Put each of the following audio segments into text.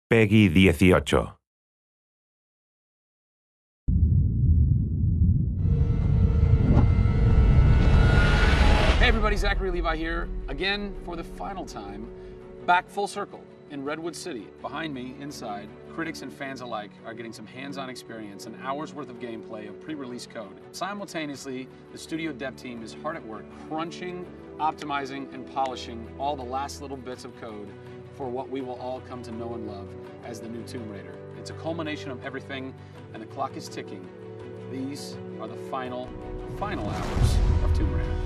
Peggy 18. Hey everybody, Zachary Levi here, again for the final time, back full circle in Redwood City. Behind me, inside, critics and fans alike are getting some hands-on experience, an hour's worth of gameplay of pre-release code. Simultaneously, the studio dev team is hard at work crunching, optimizing, and polishing all the last little bits of code for what we will all come to know and love as the new Tomb Raider. It's a culmination of everything, and the clock is ticking. These are the final hours of Tomb Raider.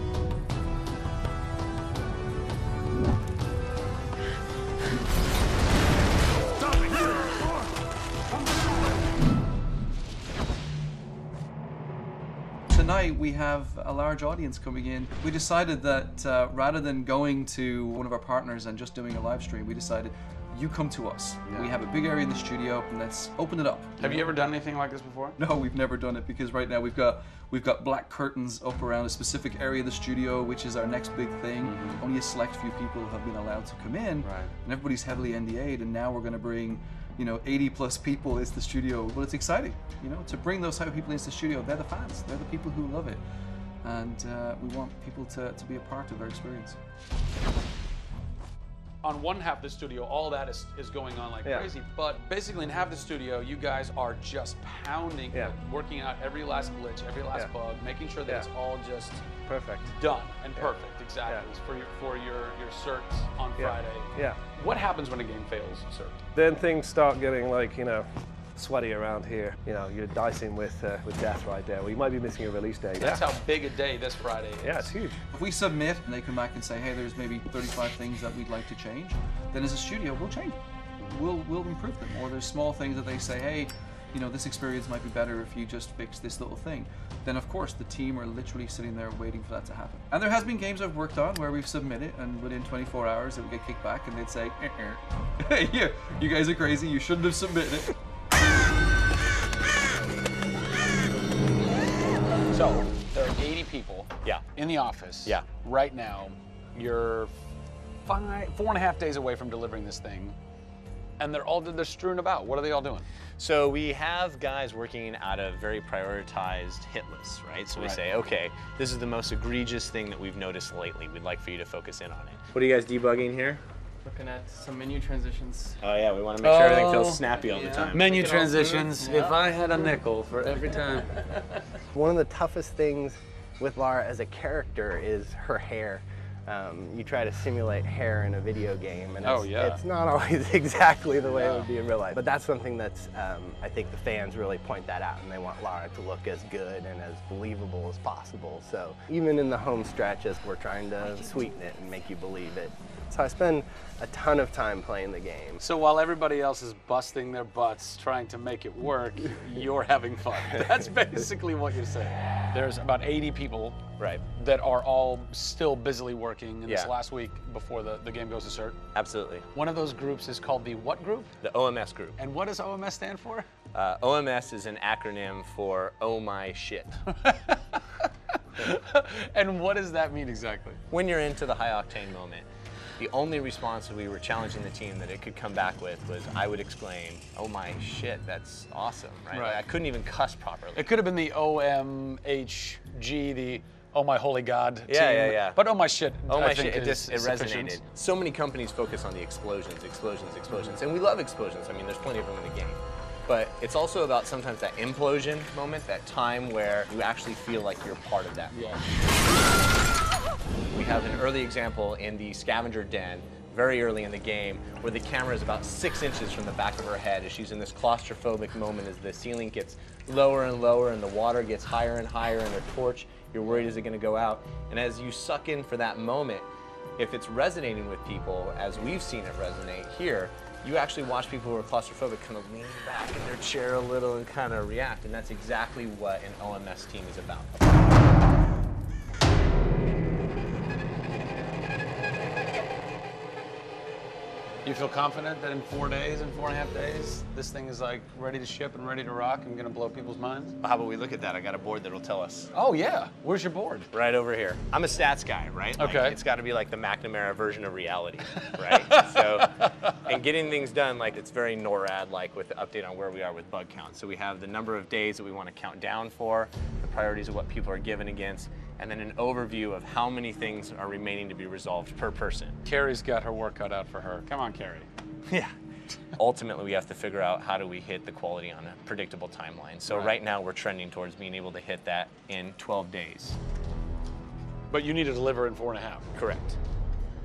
Tonight we have a large audience coming in. We decided that rather than going to one of our partners and just doing a live stream, we decided you come to us. Yeah. We have a big area in the studio, and let's open it up. Have you ever done anything like this before? No, we've never done it, because right now we've got black curtains up around a specific area of the studio, which is our next big thing. Mm-hmm. Only a select few people have been allowed to come in, right. And everybody's heavily NDA'd, and now we're going to bring 80 plus people into the studio. But it's exciting, to bring those type of people into the studio. They're the fans, they're the people who love it. And we want people to be a part of their experience. On one half of the studio, all that is going on like crazy, but basically in half the studio, you guys are just pounding, working out every last glitch, every last bug, making sure that it's all just perfect, done and perfect, exactly, for your certs on Friday. Yeah. What happens when a game fails, cert? Then things start getting sweaty around here. You're dicing with death right there. We might be missing a release date. That's how big a day this Friday is. Yeah, it's huge. If we submit and they come back and say, hey, there's maybe 35 things that we'd like to change, then as a studio, we'll change them. We'll improve them. Or there's small things that they say, hey, this experience might be better if you just fix this little thing. Then of course the team are literally sitting there waiting for that to happen. And there has been games I've worked on where we've submitted and within 24 hours it would get kicked back and they'd say, hey, you guys are crazy, you shouldn't have submitted it. So, there are 80 people in the office right now. You're 4.5 days away from delivering this thing, and they're strewn about. What are they all doing? So we have guys working out of very prioritized hit lists, right? So we say, okay, this is the most egregious thing that we've noticed lately. We'd like for you to focus in on it. What are you guys debugging here? Looking at some menu transitions. Oh yeah, we want to make sure everything feels snappy all the time. Menu transitions, if I had a nickel for every time. One of the toughest things with Lara as a character is her hair. You try to simulate hair in a video game, and it's not always exactly the way it would be in real life. But that's something that's, I think the fans really point that out, and they want Lara to look as good and as believable as possible. So even in the home stretches, we're trying to sweeten it and make you believe it. So I spend a ton of time playing the game. So while everybody else is busting their butts trying to make it work, you're having fun. That's basically what you're saying. There's about 80 people that are all still busily working in this last week before the game goes to cert. Absolutely. One of those groups is called the what group? The OMS group. And what does OMS stand for? OMS is an acronym for Oh My Shit. And what does that mean exactly? When you're into the high octane moment, the only response that we were challenging the team that it could come back with was, I would exclaim, oh my shit, that's awesome, right? Like, I couldn't even cuss properly. It could have been the OMHG, the oh my holy God team. Yeah. But oh my shit, oh my shit, it resonated. So many companies focus on the explosions, and we love explosions. I mean, there's plenty of them in the game. But it's also about sometimes that implosion moment, that time where you actually feel like you're part of that. We have an early example in the scavenger den, very early in the game, where the camera is about 6 inches from the back of her head as she's in this claustrophobic moment as the ceiling gets lower and lower and the water gets higher and higher and her torch, you're worried, is it going to go out? And as you suck in for that moment, if it's resonating with people, as we've seen it resonate here, you actually watch people who are claustrophobic kind of lean back in their chair a little and kind of react, and that's exactly what an OMS team is about. You feel confident that in 4 days, in 4.5 days, this thing is like ready to ship and ready to rock and gonna blow people's minds? How about we look at that? I got a board that'll tell us. Oh yeah, where's your board? Right over here. I'm a stats guy, right? Like, Okay. it's gotta be like the McNamara version of reality, right? So, and getting things done, like it's very NORAD-like with the update on where we are with bug count. So we have the number of days that we wanna count down for, the priorities of what people are given against, and then an overview of how many things are remaining to be resolved per person. Carrie's got her work cut out for her. Come on, Carrie. Yeah. Ultimately, we have to figure out how do we hit the quality on a predictable timeline. So right now, we're trending towards being able to hit that in 12 days. But you need to deliver in 4.5. Correct.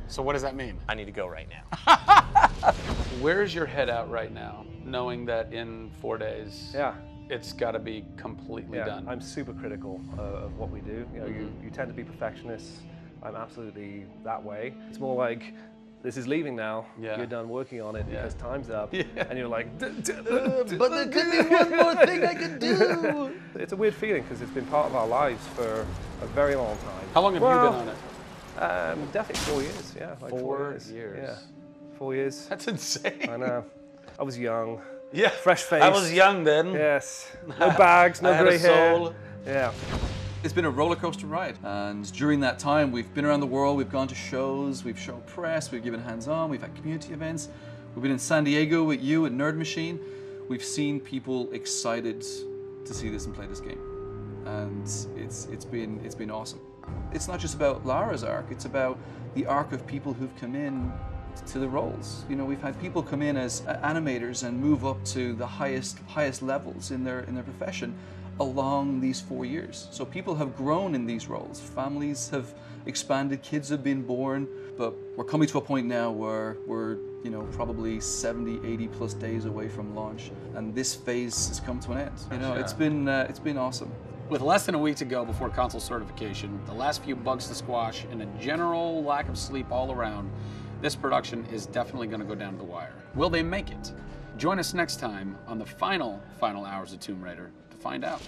So what does that mean? I need to go right now. Where's your head at right now, knowing that in 4 days, Yeah. it's got to be completely done? I'm super critical of what we do. You know, you tend to be perfectionists. I'm absolutely that way. It's more like, this is leaving now. Yeah. You're done working on it because time's up. Yeah. And you're like, But there could be one more thing I could do. It's a weird feeling because it's been part of our lives for a very long time. How long have you been on it? Definitely 4 years, yeah. Like 4 years. Yeah, 4 years. That's insane. I know. I was young. Yeah. Fresh face. I was young then. Yes. No bags, no I had grey a hair. soul. Yeah. It's been a roller coaster ride, and during that time we've been around the world, we've gone to shows, we've shown press, we've given hands-on, we've had community events, we've been in San Diego with you at Nerd Machine. We've seen people excited to see this and play this game, and it's been awesome. It's not just about Lara's arc, it's about the arc of people who've come in to the roles. You know, we've had people come in as animators and move up to the highest levels in their profession along these 4 years. So people have grown in these roles, families have expanded, kids have been born, but we're coming to a point now where we're, you know, probably 70, 80 plus days away from launch, and this phase has come to an end. You know, it's been awesome. With less than a week to go before console certification, the last few bugs to squash, and a general lack of sleep all around, this production is definitely going to go down to the wire. Will they make it? Join us next time on the final hours of Tomb Raider to find out.